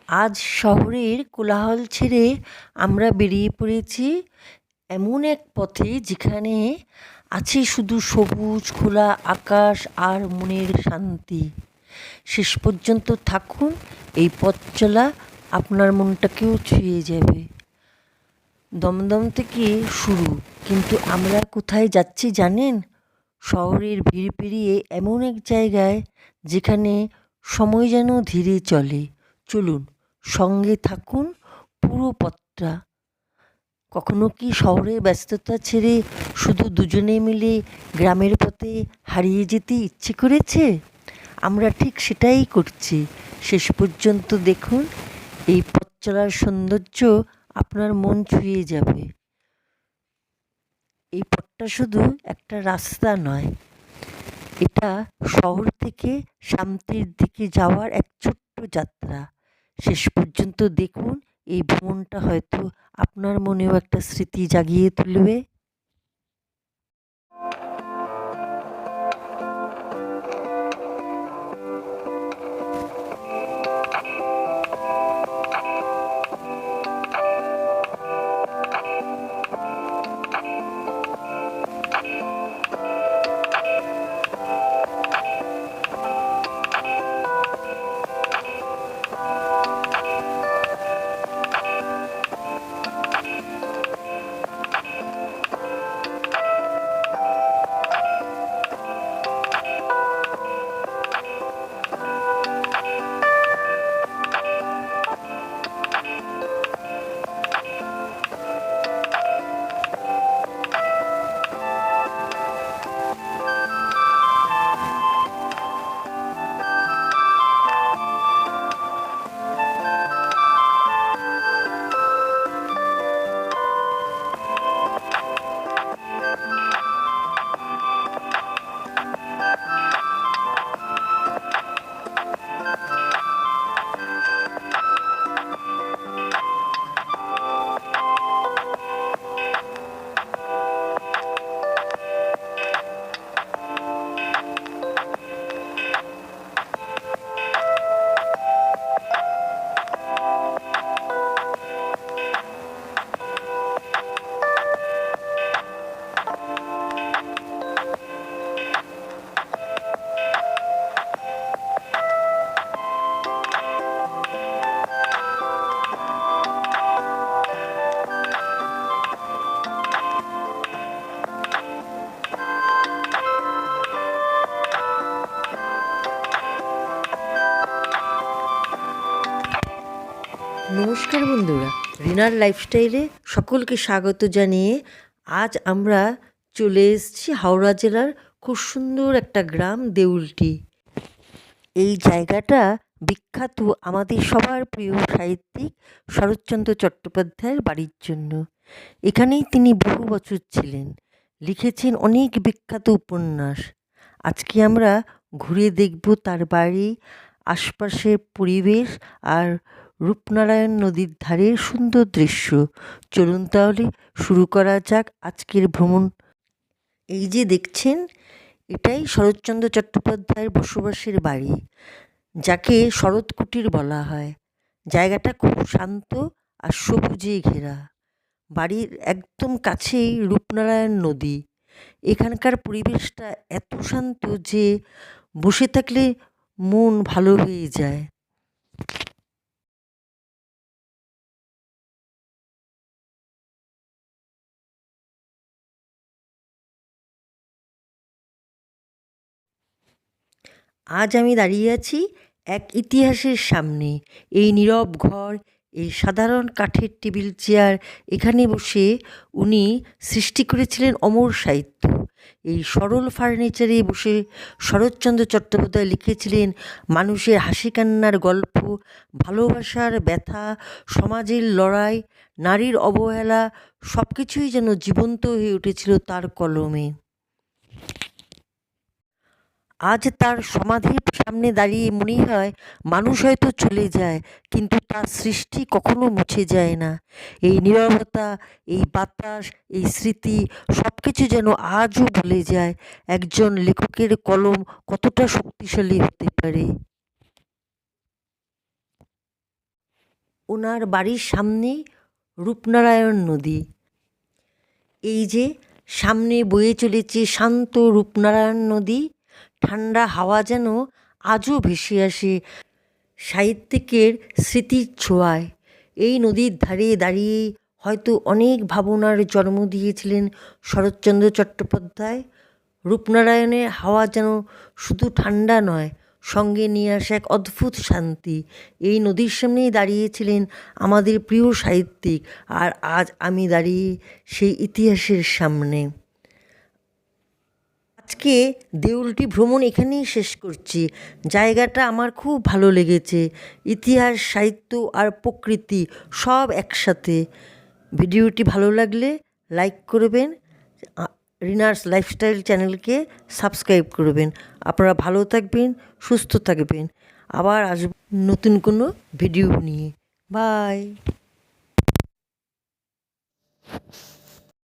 আজ শহরের কোলাহল ছেড়ে আমরা বেরিয়ে পড়েছি এমন এক পথে যেখানে আছে শুধু সবুজ খোলা আকাশ আর মনের শান্তি। শেষ পর্যন্ত থাকুন, এই পথ চলা আপনার মনটাকেও ছুঁয়ে যাবে। দমদম থেকে শুরু, কিন্তু আমরা কোথায় যাচ্ছি জানেন? শহরের ভিড় পেরিয়ে এমন এক জায়গায় যেখানে সময় যেন ধীরে চলে। চলুন, সঙ্গে থাকুন পুরো পথটা। কখনো কি শহরের ব্যস্ততা ছেড়ে শুধু দুজনে মিলে গ্রামের পথে হারিয়ে যেতে ইচ্ছে করেছে? আমরা ঠিক সেটাই করছি। শেষ পর্যন্ত দেখুন, এই পথ চলার সৌন্দর্য আপনার মন ছুঁয়ে যাবে। এই পথটা শুধু একটা রাস্তা নয়, এটা শহর থেকে শান্তির দিকে যাওয়ার এক ছোট্ট যাত্রা। শেষ পর্যন্ত দেখুন, এই ভ্রমণটা হয়তো আপনার মনেও একটা স্মৃতি জাগিয়ে তুলবে। নমস্কার বন্ধুরা, রিনার লাইফস্টাইলে সকলকে স্বাগত জানিয়ে আজ আমরা চলে এসেছি হাওড়া জেলার খুব সুন্দর একটা গ্রাম দেউলটি। এই জায়গাটা বিখ্যাত আমাদের সবার প্রিয় সাহিত্যিক শরৎচন্দ্র চট্টোপাধ্যায়ের বাড়ির জন্য। এখানেই তিনি বহু বছর ছিলেন, লিখেছেন অনেক বিখ্যাত উপন্যাস। আজকে আমরা ঘুরে দেখব তার বাড়ি, আশপাশের পরিবেশ আর রূপনারায়ণ নদীর ধারের সুন্দর দৃশ্য। চলুন তাহলে শুরু করা যাক আজকের ভ্রমণ। এই যে দেখছেন, এটাই শরৎচন্দ্র চট্টোপাধ্যায়ের বসবাসের বাড়ি, যাকে শরৎ কুটির বলা হয়। জায়গাটা খুব শান্ত আর সবুজে ঘেরা। বাড়ির একদম কাছেই রূপনারায়ণ নদী। এখানকার পরিবেশটা এত শান্ত যে বসে থাকলে মন ভালো হয়ে যায়। আজ আমি দাঁড়িয়ে আছি এক ইতিহাসের সামনে। এই নীরব ঘর, এই সাধারণ কাঠের টেবিল চেয়ার, এখানে বসে উনি সৃষ্টি করেছিলেন অমর সাহিত্য। এই সরল ফার্নিচারে বসে শরৎচন্দ্র চট্টোপাধ্যায় লিখেছিলেন মানুষের হাসি কান্নার গল্প, ভালোবাসার ব্যথা, সমাজের লড়াই, নারীর অবহেলা, সব কিছুই যেন জীবন্ত হয়ে উঠেছিল তার কলমে। আজ তার সমাধির সামনে দাঁড়িয়ে মনে হয় মানুষ হয়তো চলে যায়, কিন্তু তার সৃষ্টি কখনো মুছে যায় না। এই নীরবতা, এই বাতাস, এই স্মৃতি, সব কিছু যেন আজও বলে যায় একজন লেখকের কলম কতটা শক্তিশালী হতে পারে। ওনার বাড়ির সামনেই রূপনারায়ণ নদী। এই যে সামনে বয়ে চলেছে শান্ত রূপনারায়ণ নদী, ঠান্ডা হাওয়া যেন আজও ভেসে আসে সাহিত্যিকের স্মৃতির ছোঁয়ায়। এই নদীর ধারে দাঁড়িয়েই হয়তো অনেক ভাবনার জন্ম দিয়েছিলেন শরৎচন্দ্র চট্টোপাধ্যায়। রূপনারায়ণের হাওয়া যেন শুধু ঠান্ডা নয়, সঙ্গে নিয়ে আসে এক অদ্ভুত শান্তি। এই নদীর সামনেই দাঁড়িয়েছিলেন আমাদের প্রিয় সাহিত্যিক, আর আজ আমি দাঁড়িয়ে সেই ইতিহাসের সামনে। আজকে দেউলটি ভ্রমণ এখানেই শেষ করছি। জায়গাটা আমার খুব ভালো লেগেছে, ইতিহাস, সাহিত্য আর প্রকৃতি সব একসাথে। ভিডিওটি ভালো লাগলে লাইক করবেন, রিনার্স লাইফস্টাইল চ্যানেলকে সাবস্ক্রাইব করবেন। আপনারা ভালো থাকবেন, সুস্থ থাকবেন। আবার আসব নতুন কোনো ভিডিও নিয়ে। বাই।